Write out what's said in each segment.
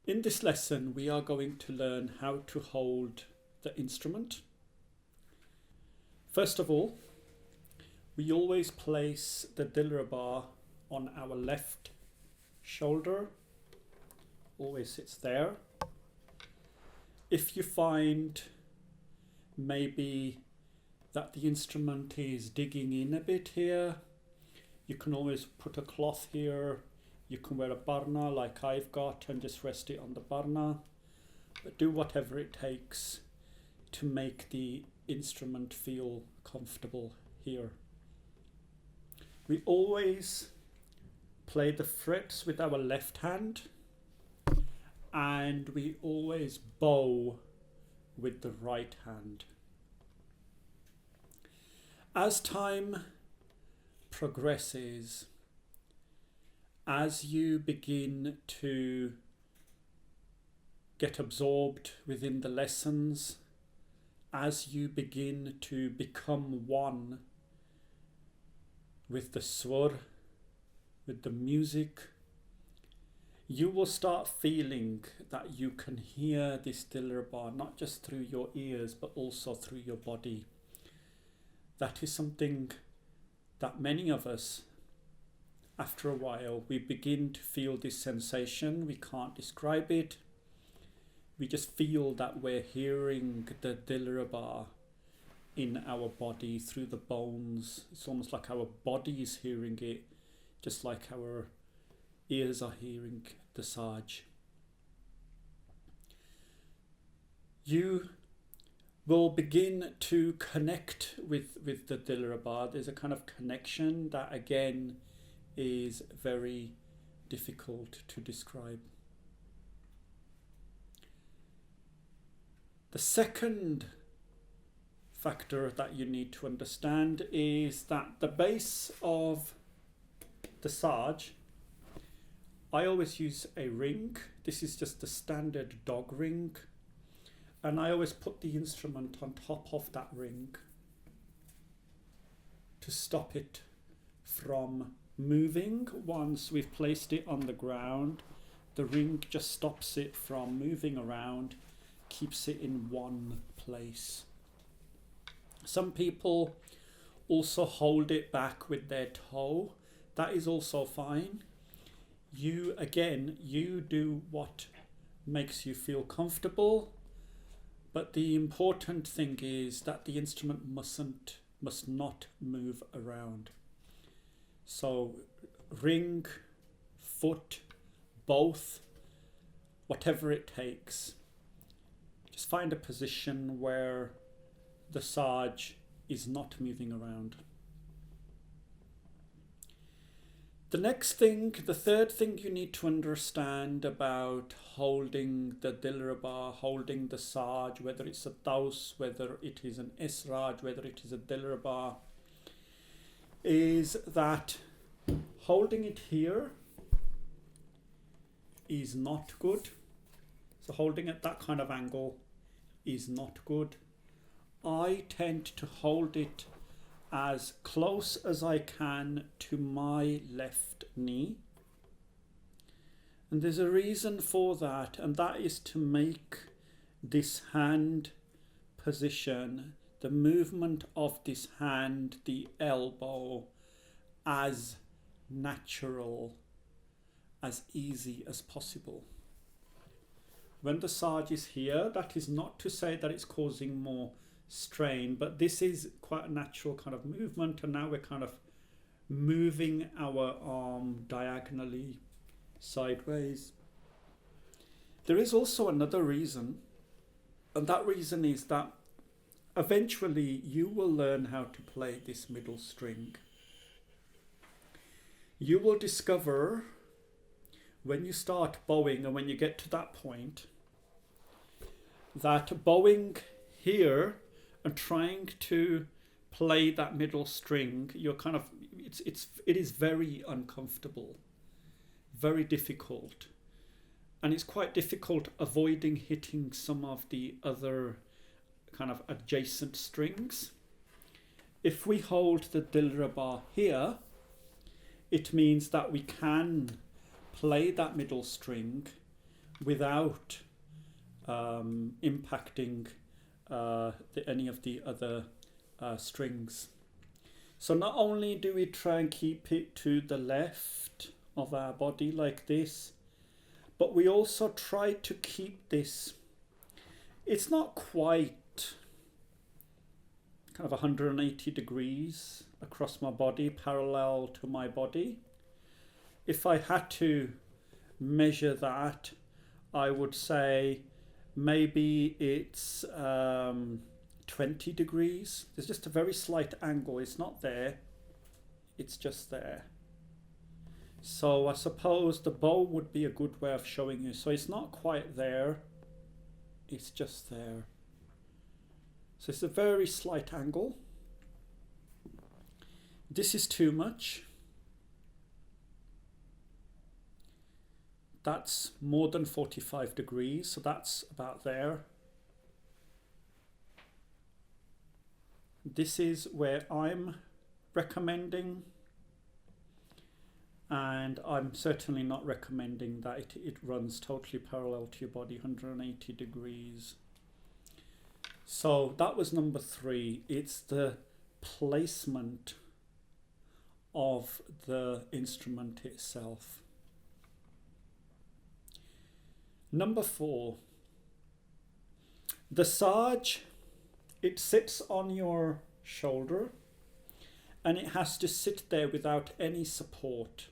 In this lesson, we are going to learn how to hold the instrument. First of all, we always place the Dilruba on our left shoulder. Always sits there. If you find maybe that the instrument is digging in a bit here, you can always put a cloth here. You can wear a barna like I've got and just rest it on the barna. But do whatever it takes to make the instrument feel comfortable here. We always play the frets with our left hand, and we always bow with the right hand. As time progresses, as you begin to get absorbed within the lessons, as you begin to become one with the swar, with the music, you will start feeling that you can hear this Dilruba not just through your ears but also through your body. That is something that many of us, after a while, we begin to feel this sensation. We can't describe it. We just feel that we're hearing the Dilruba in our body through the bones. It's almost like our body is hearing it, just like our ears are hearing the saaj. You will begin to connect with the Dilruba. There's a kind of connection that again is very difficult to describe. The second factor that you need to understand is that the base of the saaj, I always use a ring. This is just the standard dog ring, and I always put the instrument on top of that ring to stop it from moving. Once we've placed it on the ground, the ring just stops it from moving around, keeps it in one place. Some people also hold it back with their toe. That is also fine. You do what makes you feel comfortable, but the important thing is that the instrument must not move around. So ring, foot, both, whatever it takes. Just find a position where the saaj is not moving around. The third thing you need to understand about holding the Dilruba, holding the saaj, whether it's a taus, whether it is an israj, whether it is a Dilruba, is that holding it here is not good. So holding at that kind of angle is not good. I tend to hold it as close as I can to my left knee. And there's a reason for that, and that is to make this hand position, the movement of this hand, the elbow, as natural, as easy as possible. When the saaj is here, that is not to say that it's causing more strain, but this is quite a natural kind of movement, and now we're kind of moving our arm diagonally sideways. There is also another reason, and that reason is that eventually you will learn how to play this middle string. You will discover when you start bowing and when you get to that point that bowing here and trying to play that middle string, it is very uncomfortable, very difficult, and it's quite difficult avoiding hitting some of the other kind of adjacent strings. If we hold the Dilruba here, it means that we can play that middle string without impacting any of the other strings. So not only do we try and keep it to the left of our body like this, but we also try to keep this, it's not quite kind of 180 degrees across my body, parallel to my body. If I had to measure that, I would say maybe it's 20 degrees. There's just a very slight angle. It's not there, it's just there. So I suppose the bow would be a good way of showing you. So it's not quite there, it's just there. So it's a very slight angle. This is too much. That's more than 45 degrees, so that's about there. This is where I'm recommending, and I'm certainly not recommending that it runs totally parallel to your body, 180 degrees. So that was number 3. It's the placement of the instrument itself. Number 4, the saaj, it sits on your shoulder and it has to sit there without any support.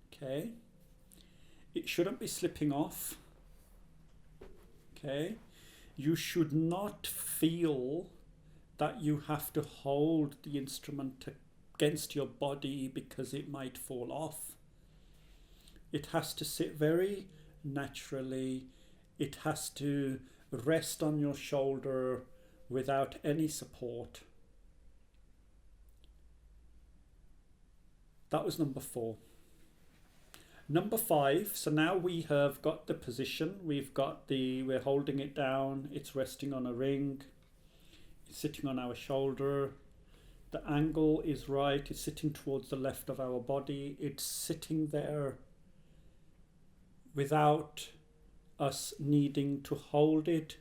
Okay, it shouldn't be slipping off. Okay, you should not feel that you have to hold the instrument against your body because it might fall off. It has to sit very naturally. It has to rest on your shoulder without any support. That was number 4. Number 5, so now we have got the position, we're holding it down, it's resting on a ring, it's sitting on our shoulder, the angle is right, it's sitting towards the left of our body, it's sitting there without us needing to hold it.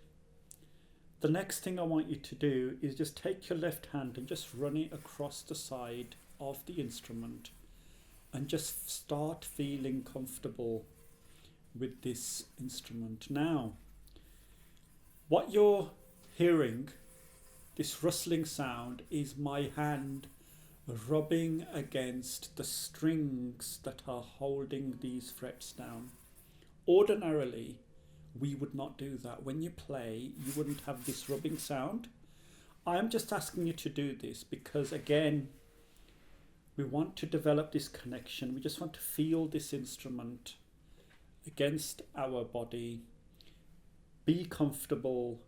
The next thing I want you to do is just take your left hand and just run it across the side of the instrument and just start feeling comfortable with this instrument. Now, what you're hearing, this rustling sound, is my hand rubbing against the strings that are holding these frets down. Ordinarily, we would not do that. When you play, you wouldn't have this rubbing sound. I'm just asking you to do this because, again, we want to develop this connection. We just want to feel this instrument against our body. Be comfortable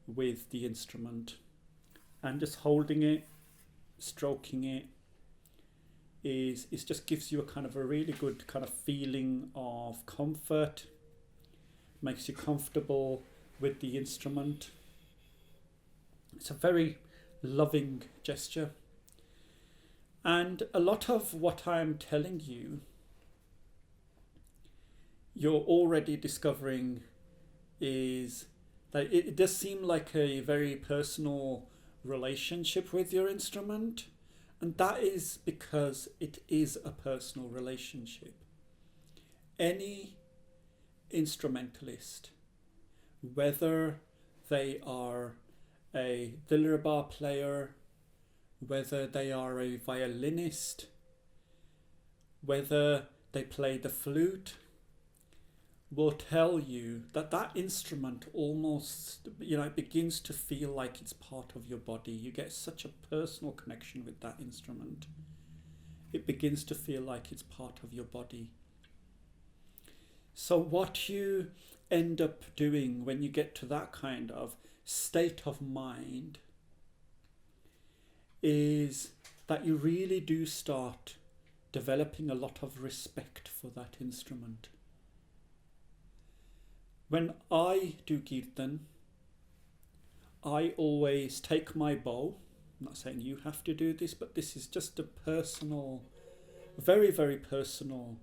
with the instrument. And just holding it, stroking it, it just gives you a kind of a really good kind of feeling of comfort. Makes you comfortable with the instrument. It's a very loving gesture. And a lot of what I'm telling you, you're already discovering is that it does seem like a very personal relationship with your instrument. And that is because it is a personal relationship. Any instrumentalist, whether they are a Dilruba player, whether they are a violinist, whether they play the flute, will tell you that that instrument almost, it begins to feel like it's part of your body. You get such a personal connection with that instrument. It begins to feel like it's part of your body. So what you end up doing when you get to that kind of state of mind is that you really do start developing a lot of respect for that instrument. When I do kirtan, I always take my bow. I'm not saying you have to do this, but this is just a personal, very, very personal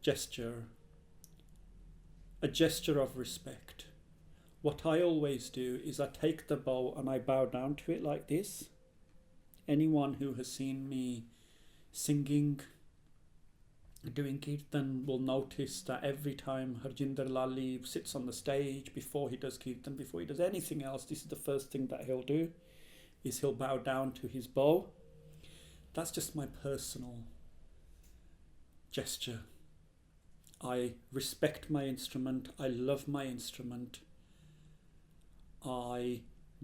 gesture. a gesture of respect. What I always do is I take the bow and I bow down to it like this. Anyone who has seen me singing, doing kirtan will notice that every time Harjinder Lali sits on the stage, before he does kirtan, before he does anything else, this is the first thing that he'll do, is he'll bow down to his bow. That's just my personal gesture. I respect my instrument. I love my instrument. I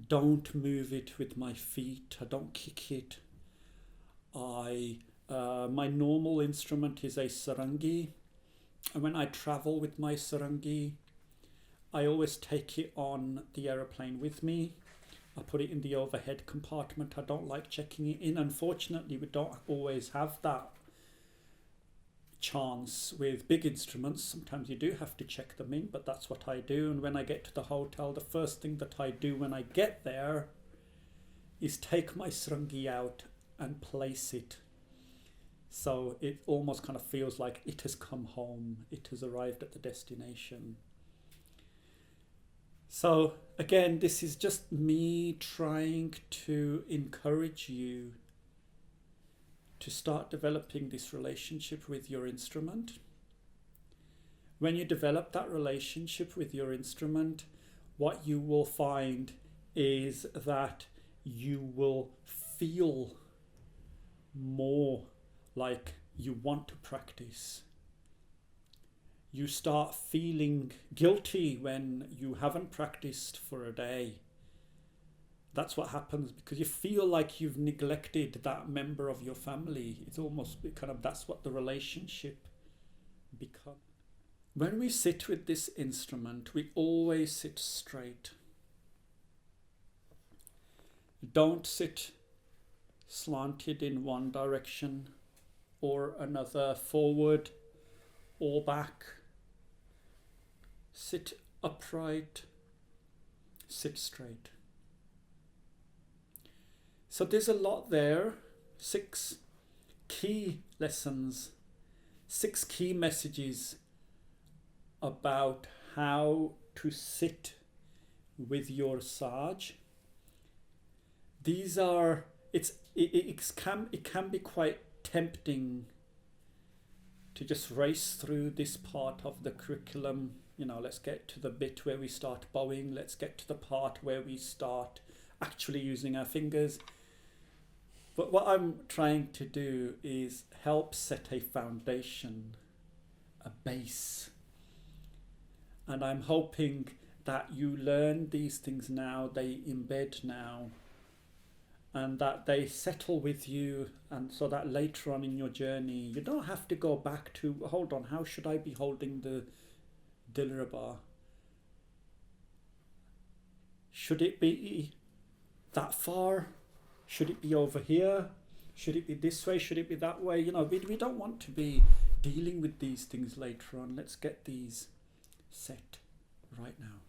don't move it with my feet. I don't kick it. My normal instrument is a sarangi, and when I travel with my sarangi, I always take it on the aeroplane with me. I put it in the overhead compartment. I don't like checking it in. Unfortunately, we don't always have that chance with big instruments. Sometimes you do have to check them in, but that's what I do. And when I get to the hotel, the first thing that I do when I get there is take my sarangi out and place it. So it almost kind of feels like it has come home. It has arrived at the destination. So again, this is just me trying to encourage you to start developing this relationship with your instrument. When you develop that relationship with your instrument, what you will find is that you will feel more like you want to practice. You start feeling guilty when you haven't practiced for a day. That's what happens, because you feel like you've neglected that member of your family. It's almost kind of, that's what the relationship becomes. When we sit with this instrument, we always sit straight. Don't sit slanted in one direction or another, forward or back. Sit upright, sit straight. So there's a lot there. 6 key lessons, 6 key messages about how to sit with your saaj. These are, it can be quite tempting to just race through this part of the curriculum. You know, let's get to the bit where we start bowing. Let's get to the part where we start actually using our fingers. But what I'm trying to do is help set a foundation, a base. And I'm hoping that you learn these things now, they embed now, and that they settle with you, and so that later on in your journey, you don't have to go back to, hold on, how should I be holding the Dilruba? Should it be that far? Should it be over here? Should it be this way? Should it be that way? You know, we don't want to be dealing with these things later on. Let's get these set right now.